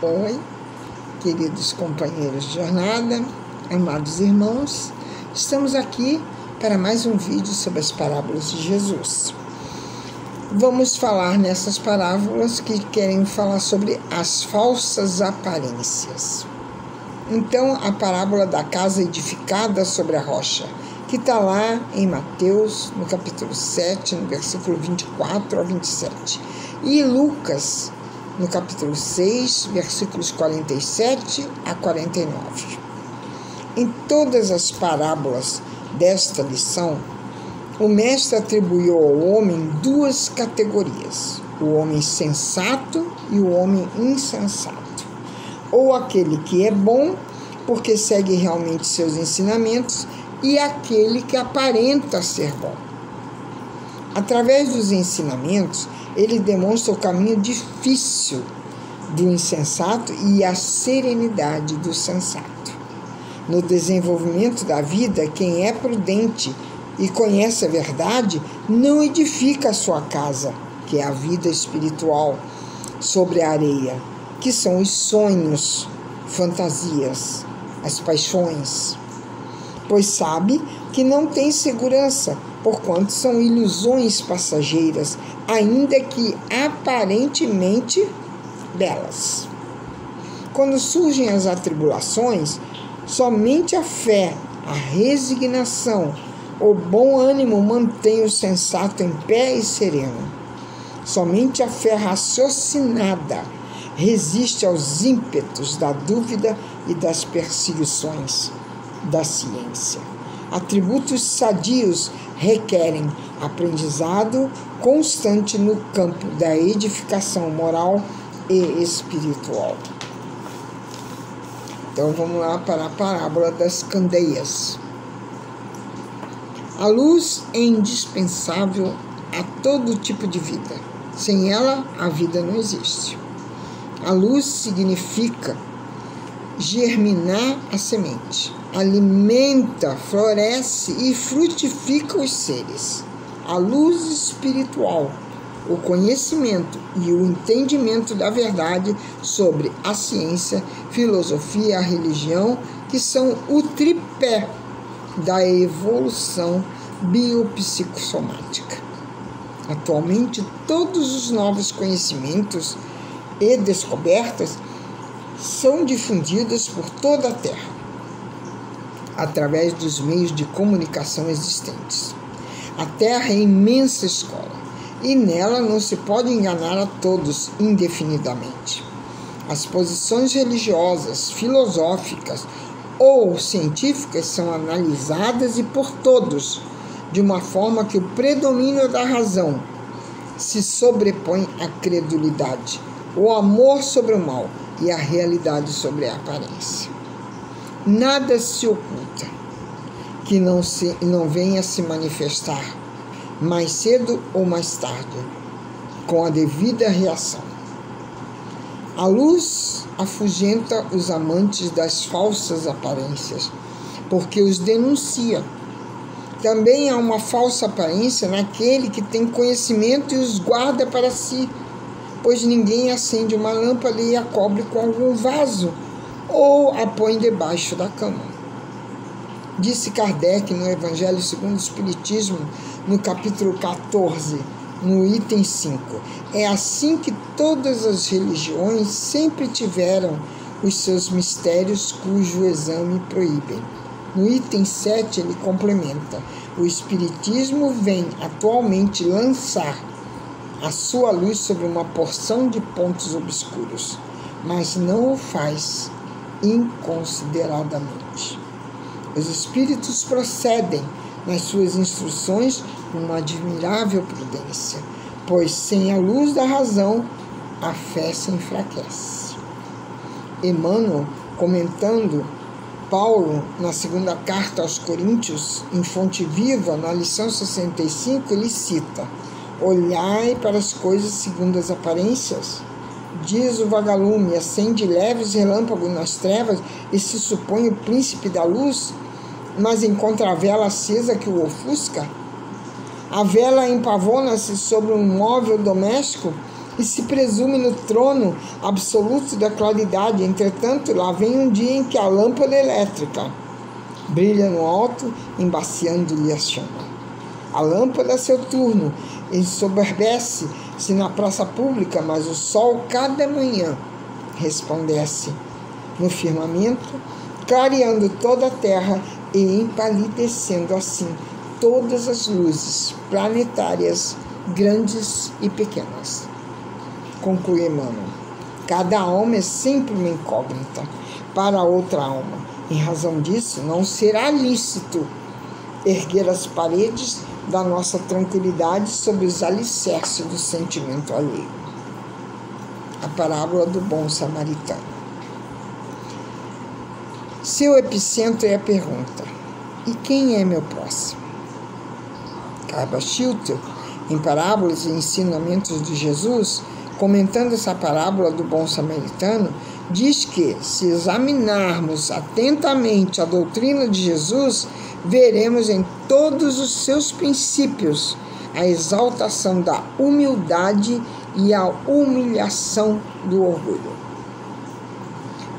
Oi, queridos companheiros de jornada, amados irmãos, estamos aqui para mais um vídeo sobre as parábolas de Jesus. Vamos falar nessas parábolas que querem falar sobre as falsas aparências. Então, a parábola da casa edificada sobre a rocha, que está lá em Mateus, no capítulo 7, no versículo 24 a 27. E Lucas, no capítulo 6, versículos 47 a 49. Em todas as parábolas desta lição, o mestre atribuiu ao homem duas categorias: o homem sensato e o homem insensato, ou aquele que é bom porque segue realmente seus ensinamentos e aquele que aparenta ser bom. Através dos ensinamentos, ele demonstra o caminho difícil do insensato e a serenidade do sensato. No desenvolvimento da vida, quem é prudente e conhece a verdade não edifica a sua casa, que é a vida espiritual, sobre a areia, que são os sonhos, fantasias, as paixões, pois sabe que não tem segurança, porquanto são ilusões passageiras, ainda que aparentemente belas. Quando surgem as atribulações, somente a fé, a resignação, o bom ânimo mantém o sensato em pé e sereno. Somente a fé raciocinada resiste aos ímpetos da dúvida e das perseguições da ciência. Atributos sadios requerem aprendizado constante no campo da edificação moral e espiritual. Então vamos lá para a parábola das candeias. A luz é indispensável a todo tipo de vida. Sem ela, a vida não existe. A luz significa germinar a semente, alimenta, floresce e frutifica os seres. A luz espiritual, o conhecimento e o entendimento da verdade sobre a ciência, filosofia, a religião, que são o tripé da evolução biopsicossomática. Atualmente, todos os novos conhecimentos e descobertas são difundidas por toda a Terra, através dos meios de comunicação existentes. A Terra é imensa escola, e nela não se pode enganar a todos indefinidamente. As posições religiosas, filosóficas ou científicas são analisadas e por todos, de uma forma que o predomínio da razão se sobrepõe à credulidade, o amor sobre o mal e a realidade sobre a aparência. Nada se oculta que não venha a se manifestar mais cedo ou mais tarde, com a devida reação. A luz afugenta os amantes das falsas aparências, porque os denuncia. Também há uma falsa aparência naquele que tem conhecimento e os guarda para si, pois ninguém acende uma lâmpada e a cobre com algum vaso ou a põe debaixo da cama. Disse Kardec no Evangelho segundo o Espiritismo, no capítulo 14, no item 5. É assim que todas as religiões sempre tiveram os seus mistérios cujo exame proíbem. No item 7 ele complementa: o Espiritismo vem atualmente lançar a sua luz sobre uma porção de pontos obscuros, mas não o faz inconsideradamente. Os espíritos procedem nas suas instruções com uma admirável prudência, pois sem a luz da razão a fé se enfraquece. Emmanuel, comentando Paulo na segunda carta aos Coríntios, em Fonte Viva, na lição 65, ele cita: olhai para as coisas segundo as aparências. Diz o vagalume: acende leves relâmpagos nas trevas e se supõe o príncipe da luz, mas encontra a vela acesa que o ofusca. A vela empavona-se sobre um móvel doméstico e se presume no trono absoluto da claridade. Entretanto, lá vem um dia em que a lâmpada elétrica brilha no alto, embaciando-lhe a chama. A lâmpada, a seu turno, ensoberbece-se na praça pública, mas o sol cada manhã resplandece no firmamento, clareando toda a terra e empalidecendo assim todas as luzes planetárias, grandes e pequenas. Conclui Emmanuel. Cada alma é sempre uma incógnita para outra alma. Em razão disso, não será lícito erguer as paredes da nossa tranquilidade sobre os alicerces do sentimento alheio. A parábola do bom samaritano. Seu epicentro é a pergunta: e quem é meu próximo? Carba Schilter, em Parábolas e Ensinamentos de Jesus, comentando essa parábola do bom samaritano, diz que, se examinarmos atentamente a doutrina de Jesus, veremos em todos os seus princípios a exaltação da humildade e a humilhação do orgulho.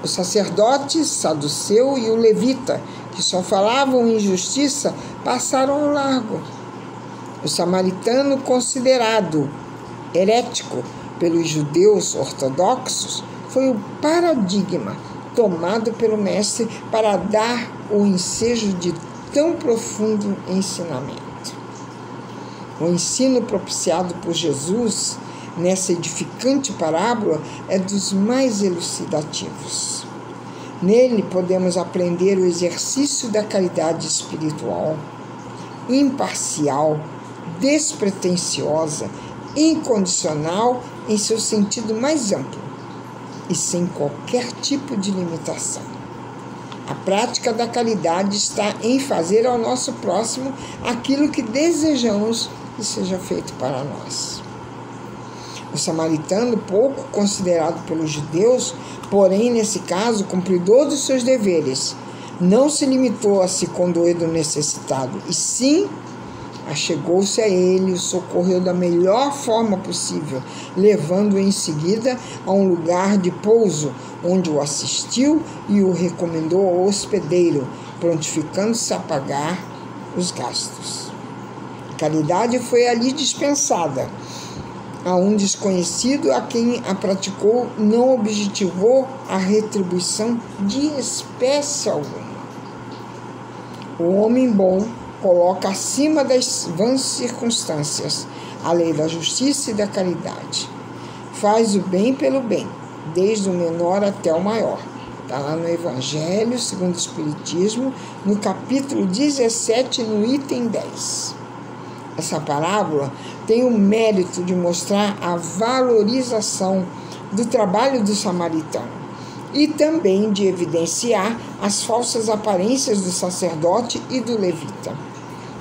O sacerdote saduceu e o levita, que só falavam em justiça, passaram ao largo. O samaritano, considerado herético pelos judeus ortodoxos, foi o paradigma tomado pelo mestre para dar o ensejo de tão profundo ensinamento. O ensino propiciado por Jesus nessa edificante parábola é dos mais elucidativos. Nele podemos aprender o exercício da caridade espiritual, imparcial, despretensiosa, incondicional em seu sentido mais amplo e sem qualquer tipo de limitação. A prática da caridade está em fazer ao nosso próximo aquilo que desejamos que seja feito para nós. O samaritano, pouco considerado pelos judeus, porém, nesse caso, cumpridor dos seus deveres, não se limitou a se condoer do necessitado, e sim achegou-se a ele, o socorreu da melhor forma possível, levando-o em seguida a um lugar de pouso, onde o assistiu e o recomendou ao hospedeiro, prontificando-se a pagar os gastos. A caridade foi ali dispensada a um desconhecido a quem a praticou, não objetivou a retribuição de espécie alguma. O homem bom coloca acima das vãs circunstâncias a lei da justiça e da caridade. Faz o bem pelo bem, desde o menor até o maior. Está lá no Evangelho segundo o Espiritismo, no capítulo 17, no item 10. Essa parábola tem o mérito de mostrar a valorização do trabalho do samaritano e também de evidenciar as falsas aparências do sacerdote e do levita,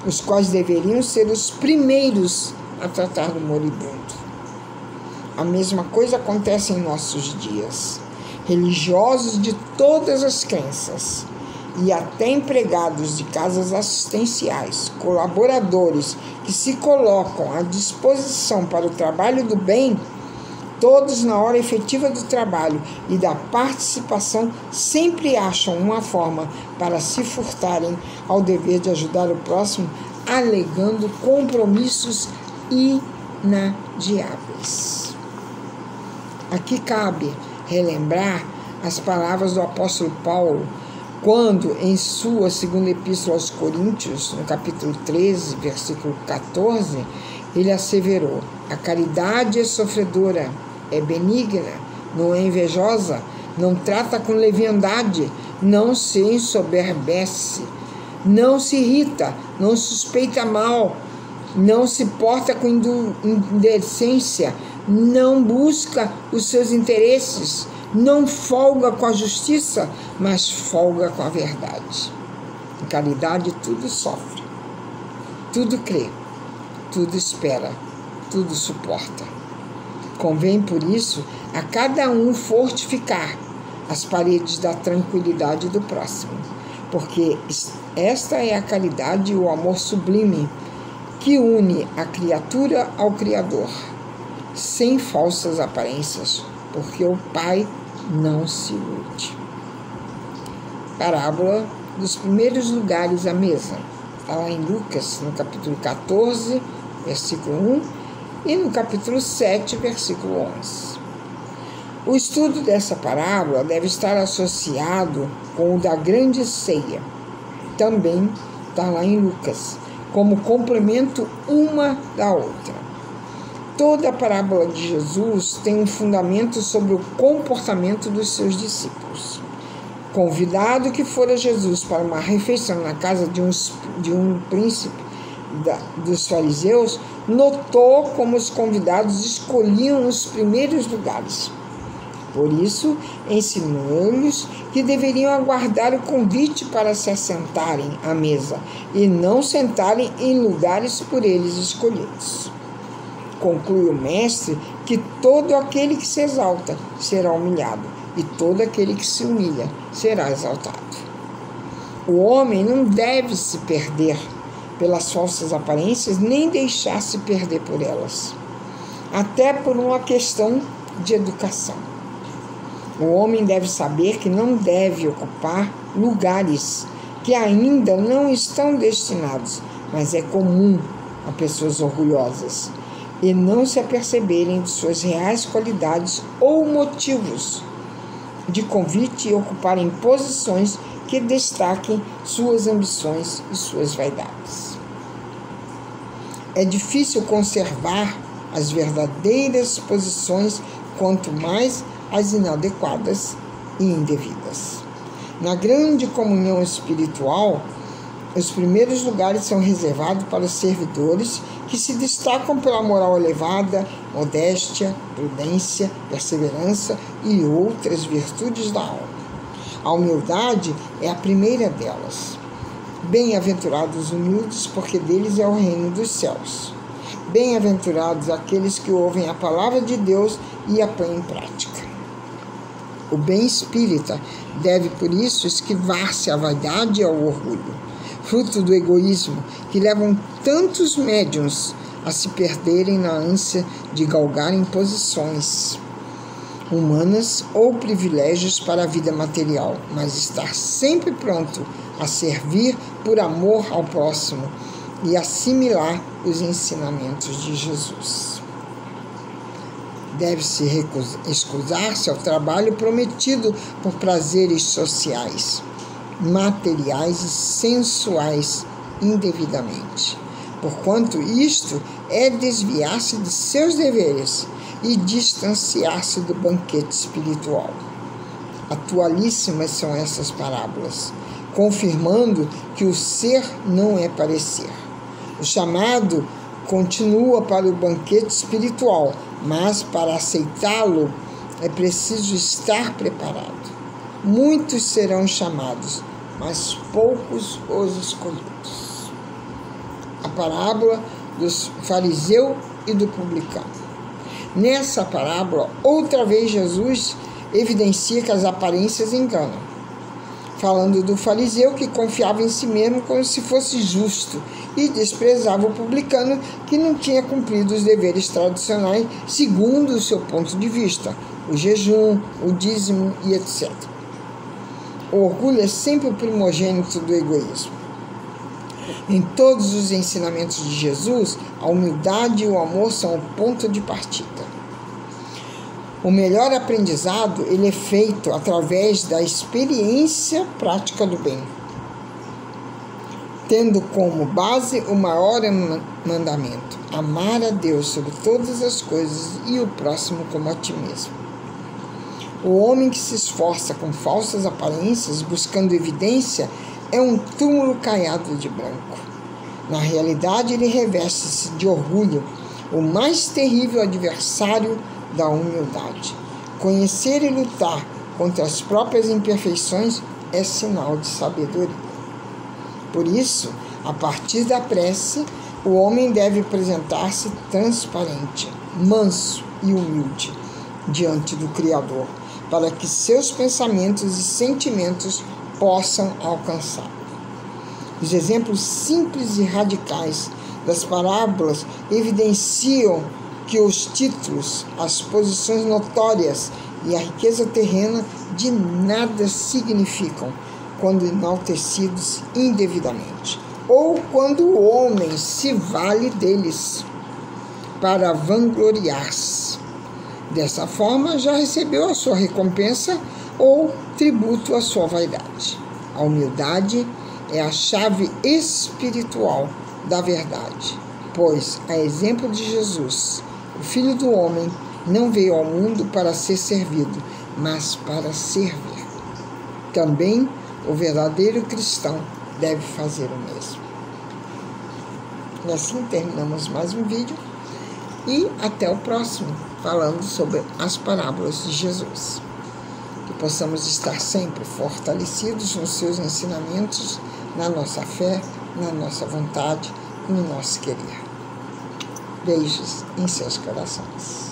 os quais deveriam ser os primeiros a tratar do moribundo. A mesma coisa acontece em nossos dias. Religiosos de todas as crenças e até empregados de casas assistenciais, colaboradores que se colocam à disposição para o trabalho do bem, todos na hora efetiva do trabalho e da participação sempre acham uma forma para se furtarem ao dever de ajudar o próximo, alegando compromissos inadiáveis. Aqui cabe relembrar as palavras do apóstolo Paulo, quando, em sua segunda epístola aos Coríntios, no capítulo 13, versículo 14, ele asseverou: a caridade é sofredora, é benigna, não é invejosa, não trata com leviandade, não se ensoberbece, não se irrita, não suspeita mal, não se porta com indecência, não busca os seus interesses, não folga com a justiça, mas folga com a verdade. Em caridade tudo sofre, tudo crê, tudo espera, tudo suporta. Convém, por isso, a cada um fortificar as paredes da tranquilidade do próximo, porque esta é a caridade e o amor sublime que une a criatura ao Criador. sem falsas aparências, porque o Pai não se ilude. Parábola dos primeiros lugares à mesa. Está lá em Lucas, no capítulo 14, versículo 1, e no capítulo 7, versículo 11. O estudo dessa parábola deve estar associado com o da grande ceia. Também está lá em Lucas, como complemento uma da outra. Toda a parábola de Jesus tem um fundamento sobre o comportamento dos seus discípulos. Convidado que fora Jesus para uma refeição na casa de um príncipe dos fariseus, notou como os convidados escolhiam os primeiros lugares. Por isso, ensinou-lhes que deveriam aguardar o convite para se assentarem à mesa e não sentarem em lugares por eles escolhidos. Conclui o mestre que todo aquele que se exalta será humilhado e todo aquele que se humilha será exaltado. O homem não deve se perder pelas falsas aparências, nem deixar-se perder por elas, até por uma questão de educação. O homem deve saber que não deve ocupar lugares que ainda não estão destinados, mas é comum a pessoas orgulhosas, e não se aperceberem de suas reais qualidades ou motivos de convite e ocuparem posições que destaquem suas ambições e suas vaidades. É difícil conservar as verdadeiras posições, quanto mais as inadequadas e indevidas. Na grande comunhão espiritual, os primeiros lugares são reservados para os servidores que se destacam pela moral elevada, modéstia, prudência, perseverança e outras virtudes da alma. A humildade é a primeira delas. Bem-aventurados os humildes, porque deles é o reino dos céus. Bem-aventurados aqueles que ouvem a palavra de Deus e a põem em prática. O bem espírita deve, por isso, esquivar-se à vaidade e ao orgulho, fruto do egoísmo que levam tantos médiuns a se perderem na ânsia de galgarem posições humanas ou privilégios para a vida material, mas estar sempre pronto a servir por amor ao próximo e assimilar os ensinamentos de Jesus. Deve-se excusar-se ao trabalho prometido por prazeres sociais, materiais e sensuais indevidamente, porquanto isto é desviar-se de seus deveres e distanciar-se do banquete espiritual. Atualíssimas são essas parábolas, confirmando que o ser não é parecer. O chamado continua para o banquete espiritual, mas para aceitá-lo é preciso estar preparado. Muitos serão chamados, mas poucos os escolhidos. A parábola do fariseu e do publicano. Nessa parábola, outra vez Jesus evidencia que as aparências enganam, falando do fariseu que confiava em si mesmo como se fosse justo e desprezava o publicano que não tinha cumprido os deveres tradicionais segundo o seu ponto de vista, o jejum, o dízimo e etc. O orgulho é sempre o primogênito do egoísmo. Em todos os ensinamentos de Jesus, a humildade e o amor são o ponto de partida. O melhor aprendizado ele é feito através da experiência prática do bem, tendo como base o maior mandamento: amar a Deus sobre todas as coisas e o próximo como a ti mesmo. O homem que se esforça com falsas aparências, buscando evidência, é um túmulo caiado de branco. Na realidade, ele reveste-se de orgulho, o mais terrível adversário da humildade. Conhecer e lutar contra as próprias imperfeições é sinal de sabedoria. Por isso, a partir da prece, o homem deve apresentar-se transparente, manso e humilde diante do Criador, para que seus pensamentos e sentimentos possam alcançá-lo. Os exemplos simples e radicais das parábolas evidenciam que os títulos, as posições notórias e a riqueza terrena de nada significam quando enaltecidos indevidamente, ou quando o homem se vale deles para vangloriar-se. Dessa forma, já recebeu a sua recompensa ou tributo à sua vaidade. A humildade é a chave espiritual da verdade, pois, a exemplo de Jesus, o Filho do Homem não veio ao mundo para ser servido, mas para servir. Também o verdadeiro cristão deve fazer o mesmo. E assim terminamos mais um vídeo e até o próximo, falando sobre as parábolas de Jesus. Que possamos estar sempre fortalecidos nos seus ensinamentos, na nossa fé, na nossa vontade e no nosso querer. Beijos em seus corações.